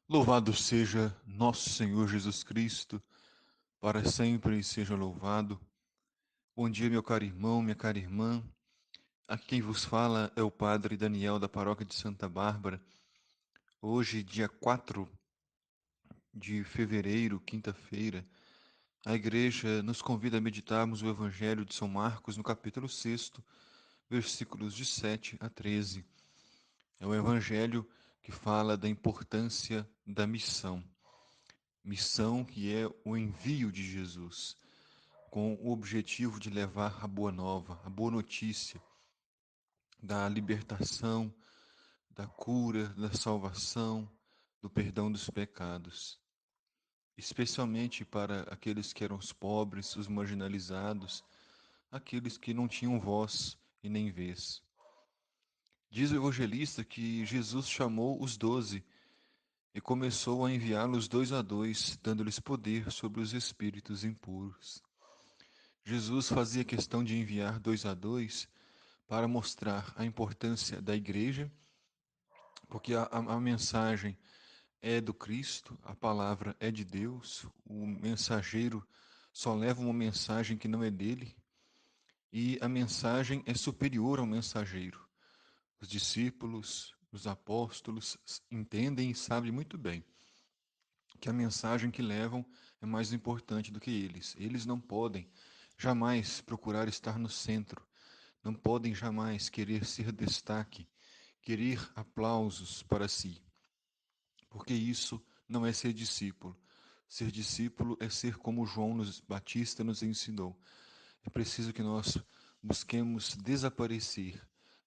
Louvado seja nosso Senhor Jesus Cristo, para sempre seja louvado. Bom dia, meu caro irmão, minha cara irmã. Aqui quem vos fala é o Padre Daniel da Paróquia de Santa Bárbara. Hoje, dia 4 de fevereiro, quinta-feira, a Igreja nos convida a meditarmos o Evangelho de São Marcos no capítulo 6, versículos de 7 a 13. É o Evangelho que fala da importância da missão. Missão que é o envio de Jesus, com o objetivo de levar a boa nova, a boa notícia da libertação, da cura, da salvação, do perdão dos pecados, especialmente para aqueles que eram os pobres, os marginalizados, aqueles que não tinham voz e nem vez. Diz o evangelista que Jesus chamou os 12 e começou a enviá-los 2 a 2, dando-lhes poder sobre os espíritos impuros. Jesus fazia questão de enviar 2 a 2 para mostrar a importância da igreja, porque a mensagem é do Cristo, a palavra é de Deus, o mensageiro só leva uma mensagem que não é dele, e a mensagem é superior ao mensageiro. Os discípulos, os apóstolos entendem e sabem muito bem que a mensagem que levam é mais importante do que eles. Eles não podem jamais procurar estar no centro, não podem jamais querer ser destaque, querer aplausos para si, porque isso não é ser discípulo. Ser discípulo é ser como João Batista nos ensinou. É preciso que nós busquemos desaparecer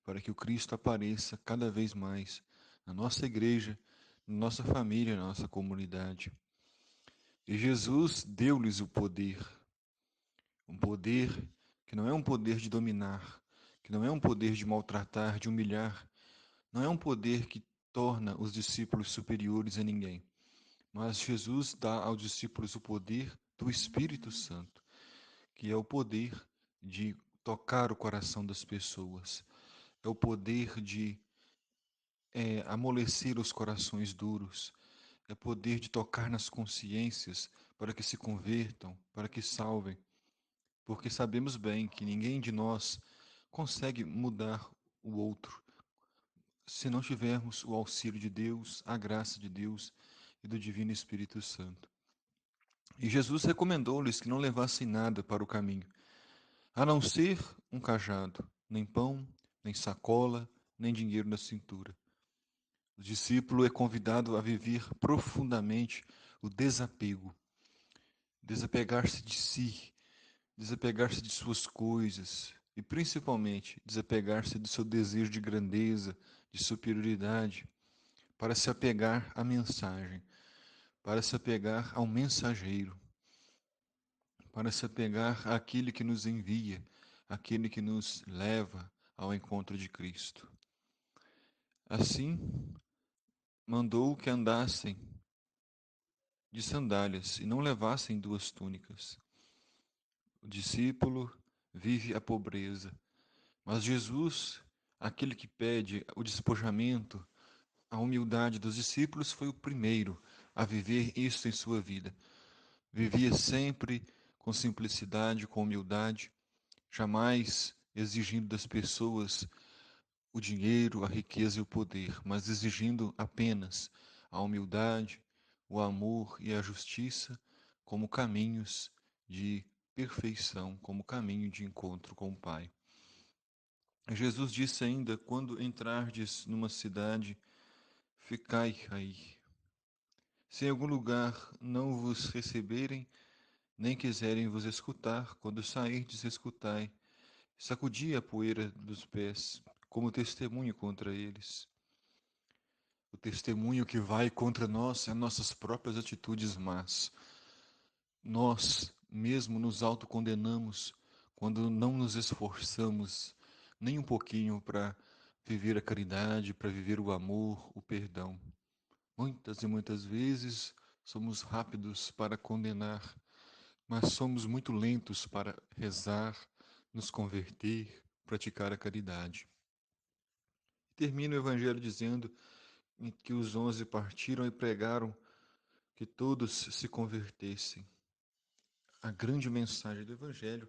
para que o Cristo apareça cada vez mais na nossa igreja, na nossa família, na nossa comunidade. E Jesus deu-lhes o poder, um poder que não é um poder de dominar, que não é um poder de maltratar, de humilhar, não é um poder que torna os discípulos superiores a ninguém, mas Jesus dá aos discípulos o poder do Espírito Santo, que é o poder de tocar o coração das pessoas, é o poder de amolecer os corações duros, é o poder de tocar nas consciências para que se convertam, para que salvem, porque sabemos bem que ninguém de nós consegue mudar o outro se não tivermos o auxílio de Deus, a graça de Deus e do Divino Espírito Santo. E Jesus recomendou-lhes que não levassem nada para o caminho, a não ser um cajado, nem pão, nem sacola, nem dinheiro na cintura. O discípulo é convidado a viver profundamente o desapego, desapegar-se de si, desapegar-se de suas coisas e, principalmente, desapegar-se do seu desejo de grandeza, de superioridade, para se apegar à mensagem, para se apegar ao mensageiro, para se apegar àquele que nos envia, àquele que nos leva ao encontro de Cristo. Assim, mandou que andassem de sandálias e não levassem 2 túnicas. O discípulo vive a pobreza, mas Jesus, aquele que pede o despojamento, a humildade dos discípulos, foi o primeiro a viver isso em sua vida. Vivia sempre com simplicidade, com humildade, jamais exigindo das pessoas o dinheiro, a riqueza e o poder, mas exigindo apenas a humildade, o amor e a justiça como caminhos de perfeição, como caminho de encontro com o Pai. Jesus disse ainda: quando entrardes numa cidade, ficai aí. Se em algum lugar não vos receberem, nem quiserem vos escutar, quando sairdes, escutai, sacudi a poeira dos pés, como testemunho contra eles. O testemunho que vai contra nós é nossas próprias atitudes más. Nós mesmo nos autocondenamos quando não nos esforçamos nem um pouquinho para viver a caridade, para viver o amor, o perdão. Muitas e muitas vezes somos rápidos para condenar, mas somos muito lentos para rezar, nos converter, praticar a caridade. Termina o Evangelho dizendo em que os 11 partiram e pregaram que todos se convertessem. A grande mensagem do Evangelho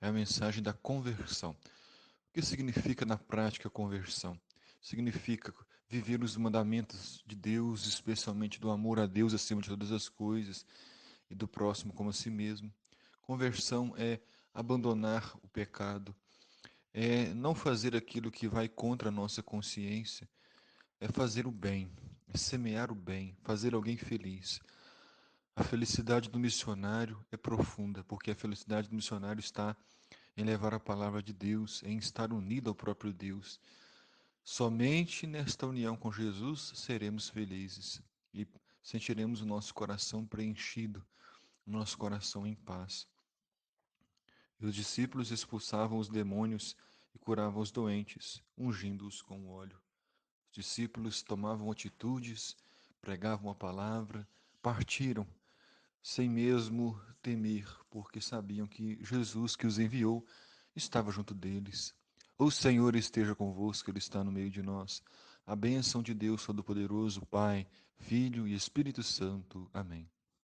é a mensagem da conversão. O que significa na prática conversão? Significa viver os mandamentos de Deus, especialmente do amor a Deus acima de todas as coisas e do próximo como a si mesmo. Conversão é abandonar o pecado, é não fazer aquilo que vai contra a nossa consciência, é fazer o bem, é semear o bem, fazer alguém feliz. A felicidade do missionário é profunda, porque a felicidade do missionário está em levar a palavra de Deus, em estar unido ao próprio Deus. Somente nesta união com Jesus seremos felizes e sentiremos o nosso coração preenchido, o nosso coração em paz. E os discípulos expulsavam os demônios e curavam os doentes, ungindo-os com óleo. Os discípulos tomavam atitudes, pregavam a palavra, partiram, sem mesmo temer, porque sabiam que Jesus que os enviou estava junto deles. O Senhor esteja convosco, Ele está no meio de nós. A bênção de Deus Todo-Poderoso, Pai, Filho e Espírito Santo. Amém.